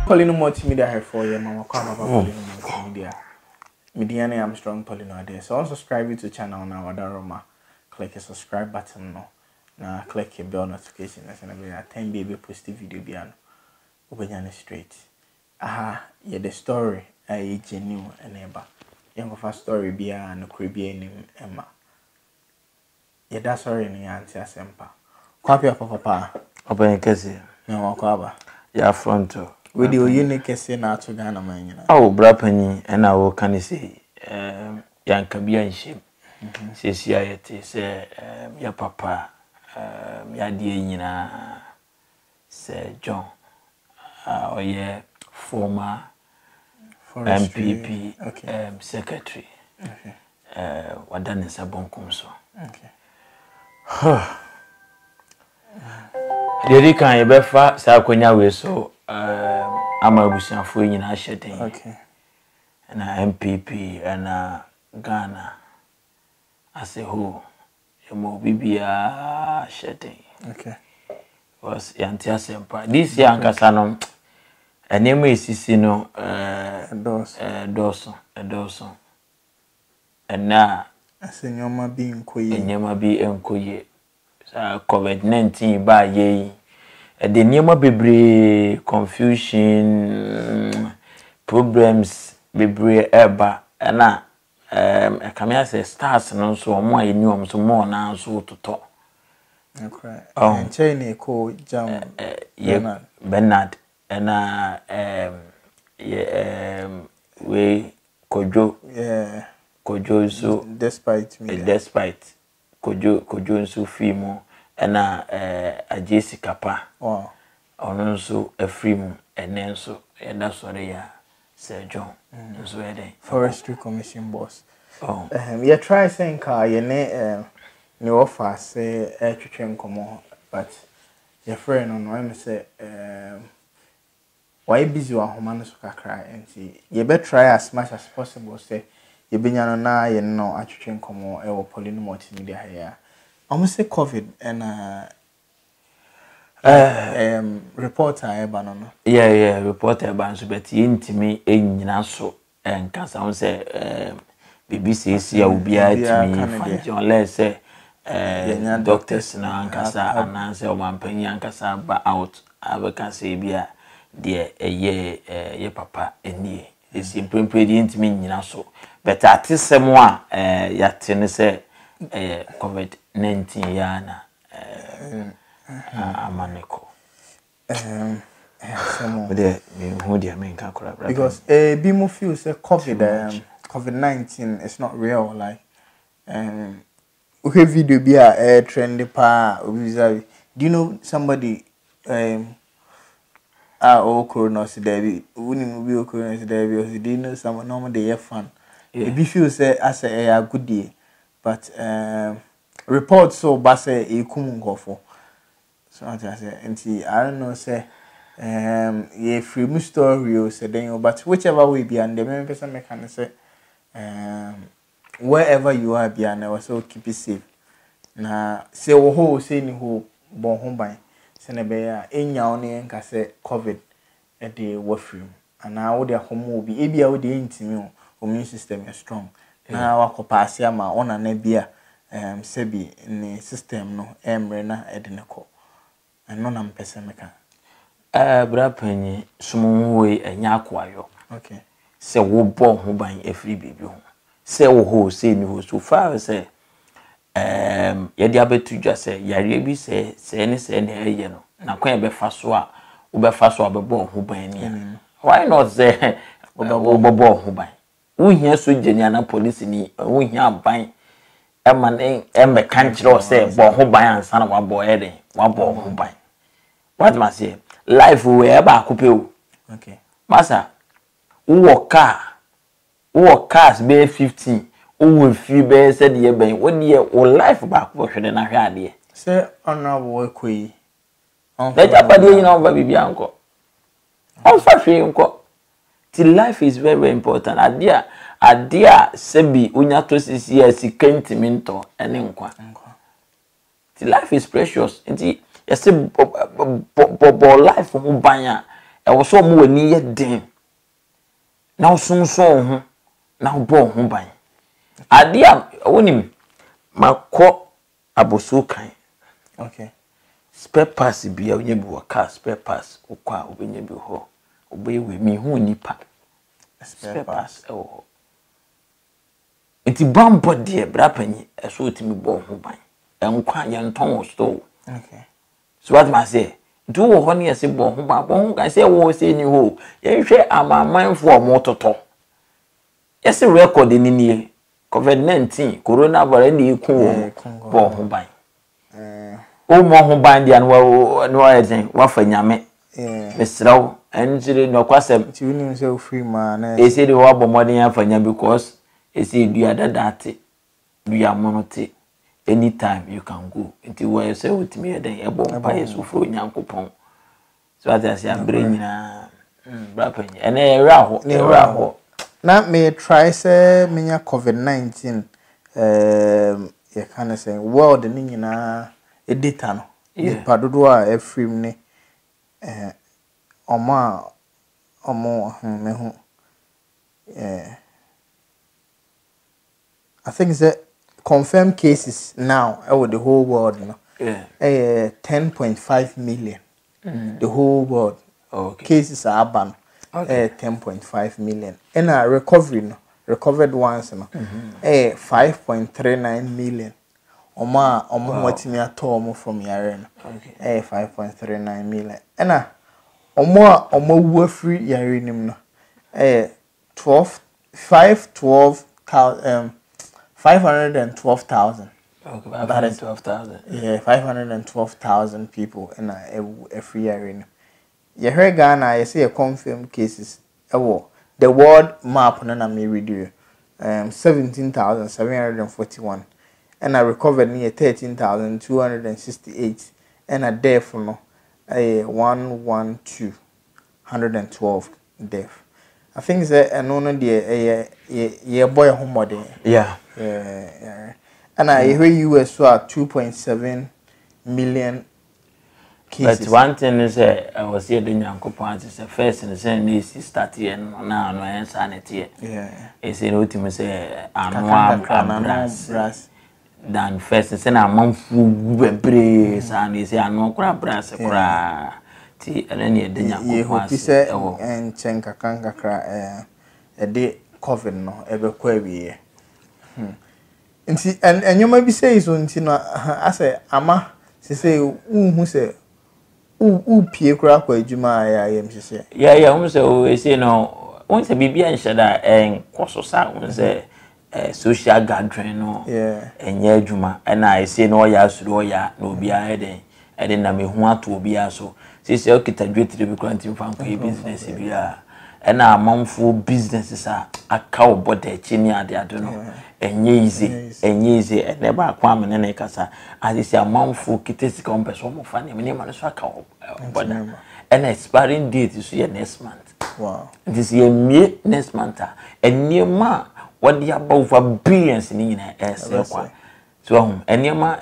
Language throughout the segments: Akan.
Poleeno Multimedia here for you, Mama Kwama Poleeno Multimedia. Mediana am strong Poleeno there. So subscribe to the channel now, Wadaroma. Click the subscribe button now. Now click the bell notification and be a 10 baby post video biano. Open straight. Aha, yeah, the story I genuine and ever. Young of a story be and cribby name Emma. Yeah, that's sorry in the answer semper. Copy of papa. Open Cassie. No, Kwaba. Ya fronto. With the unique say na to Ghana man. Oh, brapani, and I will can say, young Cabian ship. Says Yayati, say, your papa, ya dear, say John, or yeah, former MPP, secretary. What done is a bon conso. The can you befa Sakonya we so Amabusian for in a shedding. Okay. And a MPP and a Ghana as a whole. You mo bibia shedding. Okay. Was Yantia Semper. This young Casanom a name is Sino Dawson. And now I say Yama being quay and Yama be encoye. COVID-19 by ye. The name be confusion, problems be eba, and I come here say stars and so more in you so more now so to talk. Okay. And Cheney call Jam Bernard and we Kojo so despite Kojo so fimo na a Jessica pa. Wow. Ono so a free mu ene so yeda sore ya Sir John. So yede Forestry Commission boss. Oh. You try saying ka ye ne offer say twetwe nkomo but your friend on why me say why busy wa homa no so kakra enti you better try as much as possible say you be nyano na ye no atwetwe nkomo e wo Poleeno Multimedia here. Almost say COVID and reporter no. Yeah, reporter ban so bet intimi enyina so enka am say BBC see obi atimi find unless say doctors na ankasa ananse o mampanyi ankasa ba out abeka say bia de ye papa enie esi mpempe de intimi nyina so but atisem a yatene say COVID-19 yana amaneko because people feel say COVID-19 is not real like okay video be a trendy pa do you know somebody corona today we corona today because do you know someone normally they have fun if you feel say as a good day but reports so base ekumungo so I say enti I don't know say ye free story say then but whichever way be and the main person can say wherever you are be and also keep it safe na say wo ho say ni ho bon ho ban say na be ya enya oni enka say COVID e dey wafrim and na wo dey akomo obi e bia wo dey intimi immune system is strong na wakopase ama ona na bia sebi ni system no emre na edeneko eno na mpese meka bra panyi sumu we enya akwayo okay se wo bo ho ban afri bibi ho se wo ho se ni ho so far se ye dia betudwa se yare bi se ne eye no na kwan be fa so a wo be fa so a be bo ho ban ni why not say wo bo ho ban uhia so genya na police ni uhia ban emane embe kanchiro say bo ho ban ansa na wa bo eden wa bo ho ban what must say life we eba akupe o okay masa wo cars be 15 wo fi be said ye ben wo de wo life ba akupe hwede na hwe ade say honorable ekoi that abade yin na ba bibia anko on fa hwe nko till life is very, very important adia sebi unyato sisi ya sikentiminto ene nkwa till life is precious nti yesi bo life mu banya was so more near den. Now soon saw him, now born home by. I dear, own my court aboso kind. Okay. Spare pass be a nebu car, spare pass, or qua, when you be ho. Obey with me who nipa. Spare pass, oh. It's bomb body, brapping, a suit me born home by. And quite young tongue stole. Okay. So what must say? Do honey as a bomb, I say, oh, say you ho. You share my mind for a motor talk. Yes, a record in India. COVID-19, coronavirus, any cool born home by. Oh, more home bind and well, no, I think, what for yame. Miss Row, and no question. You know, so free man. They say the wobble money for you because it's the other that we are monote. Anytime you can go into where you say with me, then a bomb pie so for young coupon. So as I say, I'm bringing a rapping and a raho. Now, may try say, me COVID-19. You can say, world in a data no. Yeah. Padudua every omo me hu. I think that confirmed cases now over the whole world, you know. Yeah. 10.5 million. The whole world. Okay. Cases are banned. Okay. 10.5 million. And recovery, no. Recovered ones, no. 5.39 million. Oma what me ato from yare no. Okay. 5.39 million. And omo wo free yare nim no. 512,000. Okay, 512,000. Yeah, 512,000 people in every year. You heard Ghana, you see a confirmed cases. The world map na me read you. 17,741. And I recovered near 13,268. And a death no 112 death. I think that and no the boy home Yeah. And I hear US saw 2.7 million cases. But one thing is I was here doing Uncle Pants is the first and the same is start here now no insanity. Yeah. It's an ultimate say brass than first and send a month brace and is a no crab brass tea and any day and chenka kanga a day COVID no ever query. And you might be saying so I say ama say who say pie kura kwa ejuma ya say yeah who say no once a bibi and shada and koso sa say social gathering no enye adwuma and I say no ya suro ya no bia eden eden na me hu ato obi aso say okita dwetire bi kwantim fan ko business bia and a manful businesses are cow body chini ade no enye easy and never kwam ne ne kasa as is a manful kitesi ka ompeso mo fa ne me ma no so aka body and expiring date is here next month. Wow. This year next month and near ma what the above for billions in kwa so enema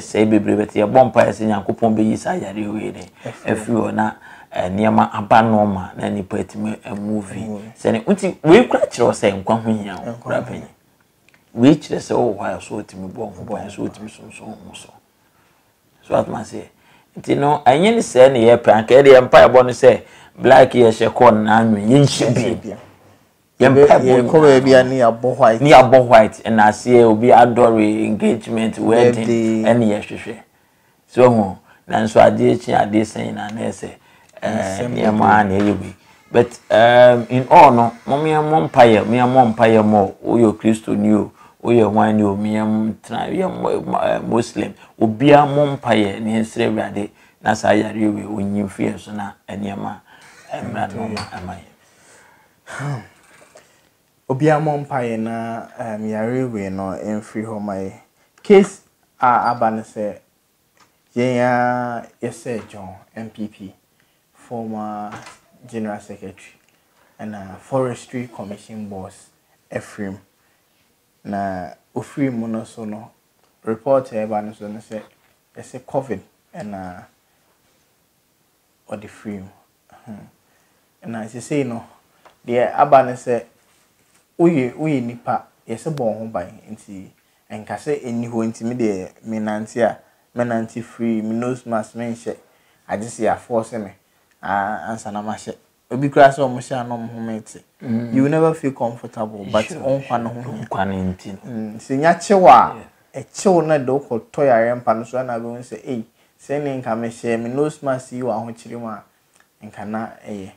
say bebrebe e bompa ese Nyankopon be yi sa yare we ne afi na niema abanoma na nipa etime movie se ne unti we kura kire say nkwa ho hia kura panyi we kire say oh why so etime bo ho bo so etime so at ma say nti no anye ne se ne ye pan ka de empire bo no say black ye she kon na anwe ye nhye bi ye ko be ani abo white and I say obi adore engagement wedding and ye hwehwe so ho na so ade chi ade sen na na say but in all no mom empire more oyo Christo new oyo wan you Muslim obia mom empire ni nsere brade na sa yare we onyin fie so na eniema emra no amai obia mom empire na yare we no enfri ho mai case abane say yes John MPP former General Secretary and Forestry Commission boss Ephraim na ofri mu no so no report eba no so no say COVID and or the free And as you say, no, the Abana say, we nipa, yes, a born by into and Cassa in you intimidate me Nancy free, me nose must mention. I just see a force me, answer Namashe. Obi grass or Musha no mate. You will never feel comfortable, but on one Senior Chewa, a chill not do called toy I am Panaswana going to say, eh, sending come share me nose must see you on which you want and cannot, eh.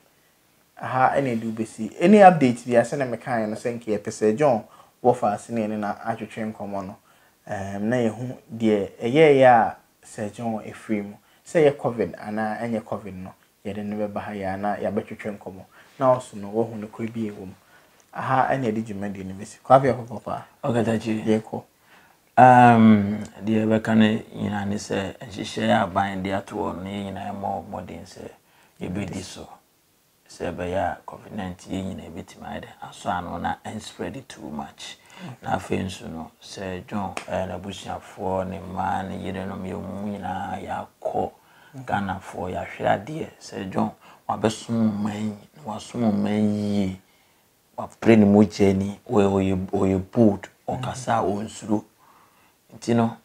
Ha any do be see any update via send me kind of send here per se John Woffa singing in a train common. Na ye dear a year Sir John a free say a COVID and any COVID no. Ye didn't never buy na ya better train common. Now also no one could be a woman. Aha any did you mend university? Coffee of papa. Okay, that you yeko. The Becane in an say and she share buying the two in a more modern say you be this so. Say by COVID-19 in a bit mad, and so I know not and spread it too much. Now, friends, you know, say John and a bush for the man, you don't know me, ya call Ghana for your share, dear. Say John, what best some man was some man ye, what pretty much journey, or you boat or cassa on through. You know,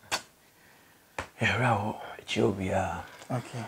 here, it's your okay.